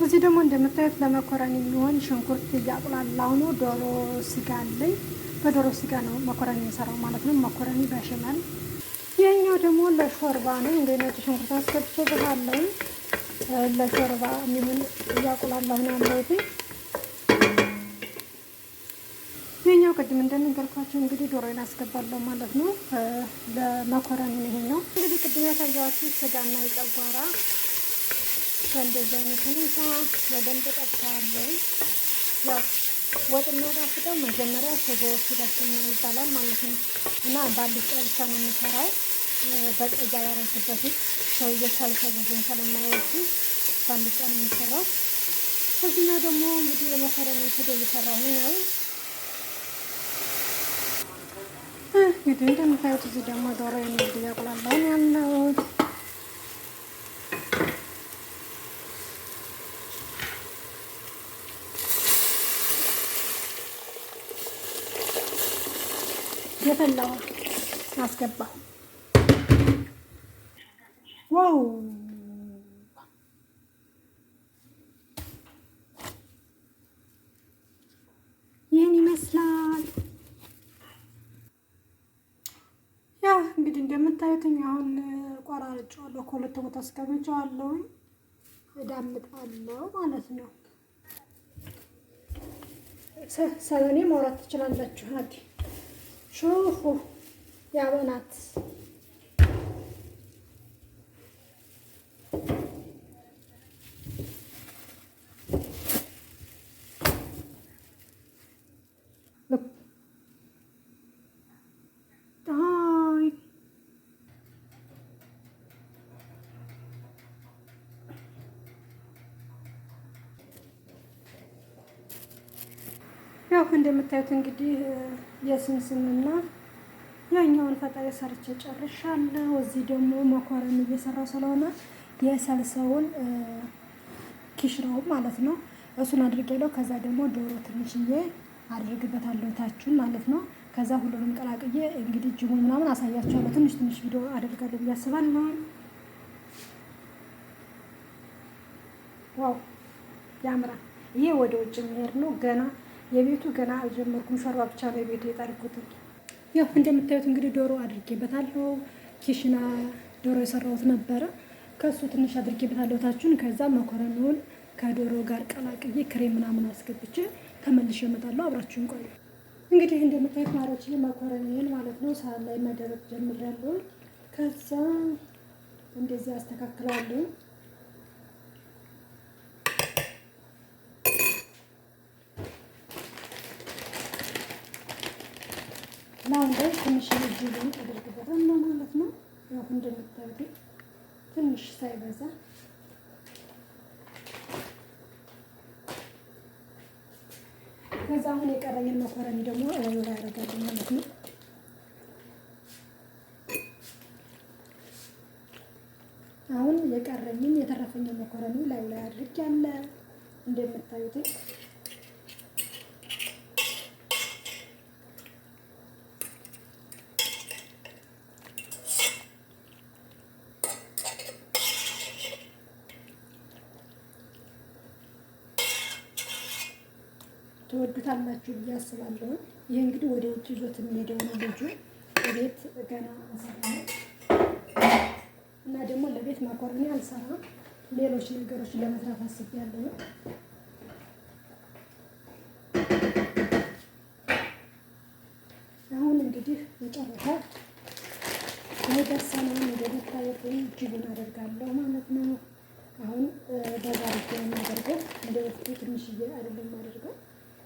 እዚህ ደግሞ እንደምታዩት ለመኮረኒ የሚሆን ሽንኩርት እያቁላላሁ ነው። ዶሮ ስጋ አለኝ። በዶሮ ስጋ ነው መኮረኒ የሰራው ማለት ነው። መኮረኒ በሽመል። ይሄኛው ደግሞ ለሾርባ ነው። እንደ ነጭ ሽንኩርት አስገብቼበታለሁ። ለሾርባ የሚሆን እያቁላላሁ ነው ያለሁት። ይሄኛው ቅድም እንደነገርኳችሁ እንግዲህ ዶሮዬን አስገባለሁ ማለት ነው። ለመኮረኒ ነው ይሄኛው። እንግዲህ ቅድም ያሳየኋችሁ ስጋና የጨጓራ በእንደዚህ አይነት ሁኔታ በደንብ ጠብሰዋለሁ። ያው ወጥ የሚያጣፍጠው መጀመሪያ ስጎ ሲደርስም ነው ይባላል ማለት ነው። እና በአልጫ ብቻ ነው የምሰራው። በቀይ ያላረግበትም ሰውዬው ሰልሰ ብዙም ስለማይወዱ በአልጫ ነው የሚሰራው። ከዚህኛው ደግሞ እንግዲህ የመኮረኒ ስጎ እየሰራሁ ነው። እንግዲህ እንደምታዩት እዚህ ደግሞ ዶሮ የሚል እያቁላላሁ ነው ያለሁት። የፈላው አስገባ። ዋው ይህን ይመስላል። ያው እንግዲህ እንደምታዩት አሁን ቆራርጬዋለሁ። ከሁለት ቦታ አስቀምጬዋለሁ። እዳምጣለሁ ማለት ነው። ሰለኔ ማውራት ትችላላችሁ። አዲ ሹፉ ያ በናት ያው እንደምታዩት እንግዲህ የስምስምና ያኛውን ፈጣሪ ሰርቼ ጨርሻለሁ። እዚህ ደግሞ መኮረኒ እየሰራው ስለሆነ የሰልሰውን ኪሽራው ማለት ነው እሱን አድርጌለው። ከዛ ደግሞ ዶሮ ትንሽዬ አድርግበታለሁ ታቹን ማለት ነው። ከዛ ሁሉንም ቀላቅዬ እንግዲህ ጅሙ ምናምን አሳያችኋለሁ። ትንሽ ቪዲዮ አደርጋለሁ ብዬ አስባለሁ። ዋው ያምራል። ይሄ ወደ ውጭ የሚሄድ ነው። ገና የቤቱ ገና አልጀመርኩም። ሾርባ ብቻ ነው የቤቱ የጠርኩት። ያው እንደምታዩት እንግዲህ ዶሮ አድርጌበታለሁ። ኪሽና ዶሮ የሰራሁት ነበረ። ከሱ ትንሽ አድርጌበታለሁ ታቹን። ከዛ መኮረኒውን ከዶሮ ጋር ቀላቅዬ ክሬም ምናምን አስገብቼ ተመልሼ እመጣለሁ። አብራችሁን ቆዩ። እንግዲህ እንደምታዩት ማሮች መኮረኒን ማለት ነው ሳህን ላይ መደረግ ጀምሬያለሁ። ከዛ እንደዚህ አስተካክላለሁ። አሁን ላይ ትንሽ ጅሉን አድርግበታለሁ ማለት ነው። ያው እንደምታዩት ትንሽ ሳይበዛ ከዛ አሁን የቀረኝን መኮረኒ ደግሞ እላዩ ላይ አደርጋለሁ ማለት ነው። አሁን የቀረኝን የተረፈኝን መኮረኒ እላዩ ላይ አድርጌያለሁ እንደምታዩት። ትወዱታላችሁ ብዬ አስባለሁ። ይሄ እንግዲህ ወደ ውጭ ይዞት የሚሄደው ነው ልጁ። ቤት ገና አልሰራም እና ደግሞ ለቤት መኮረኒ አልሰራም። ሌሎች ነገሮች ለመስራት አስቤያለሁ። አሁን እንግዲህ መጨረሻ የደሰነውን እንደምታዩት እጅጉን አደርጋለሁ ማለት ነው። አሁን በዛ አድርጌ ነው የማደርገው። እንደ ወቅቱ ትንሽዬ አይደለም የማደርገው፣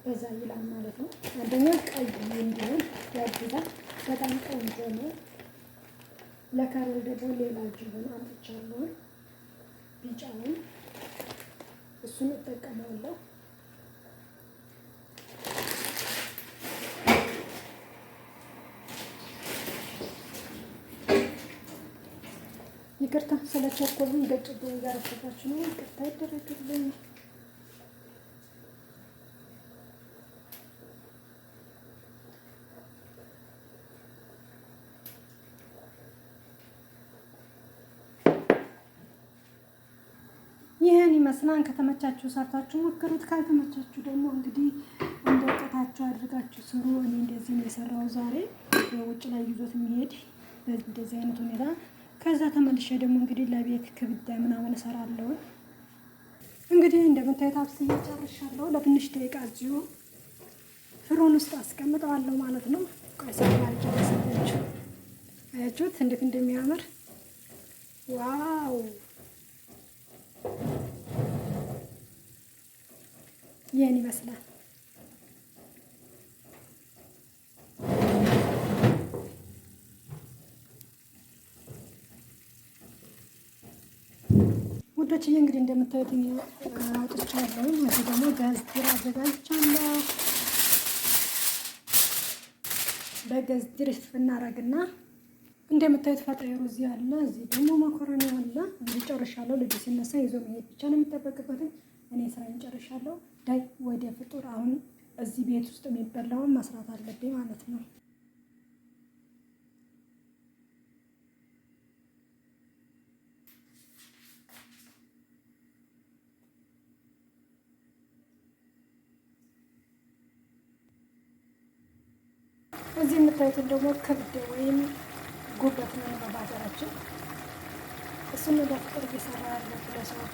በዛ ይላል ማለት ነው። አንደኛ ቀይ እንዲሆን ያግዛል። በጣም ቆንጆ ነው። ለካሮል ደግሞ ሌላ ጅቡን አምጥቻለሁ። ቢጫውን እሱን እጠቀማለሁ። ይቅርታ ስለቸኮሉኝ ገጭብኝ እያረፈባችሁ ነው። ይቅርታ ይደረግልኝ። ይህን ይመስላል። ከተመቻችሁ ሰርታችሁ ሞክሩት። ካልተመቻችሁ ደግሞ እንግዲህ እንደ እውቀታችሁ አድርጋችሁ ስሩ። እኔ እንደዚህ ነው የሰራው ዛሬ ውጭ ላይ ይዞት የሚሄድ እንደዚህ አይነት ሁኔታ። ከዛ ተመልሼ ደግሞ እንግዲህ ለቤት ክብዳ ምናምን እሰራለሁ። እንግዲህ እንደምታዩት አብስዬ ጨርሻለሁ። ለትንሽ ደቂቃ እዚሁ ፍሩን ውስጥ አስቀምጠዋለሁ ማለት ነው። ቆይ ሰማር ጨርሳለሁ። አያችሁት እንዴት እንደሚያምር ዋው! ይህን ይመስላል። ውዶችዬ እንግዲህ እንደምታዩት አውጥቻለሁ። እዚህ ደግሞ ጋዝ ድር አዘጋጅቻለሁ። በጋዝ ድር እናረግና እንደምታዩት ፈጣይሩ እዚህ አለ። እዚህ ደግሞ መኮረኒ አለ። እንግዲህ ጨርሻለሁ። ልጅ ሲነሳ ይዞ መሄድ ብቻ ነው የሚጠበቅበት። እኔ ስራዬን ጨርሻለሁ። ዳይ ወደ ፍጡር። አሁን እዚህ ቤት ውስጥ የሚበላውን መስራት አለብኝ ማለት ነው። እዚህ የምታዩትን ደግሞ ክብድ ወይም ጉበት ነው በሀገራችን። እሱን ለፍቅር እየሰራ ያለው ለሰዎች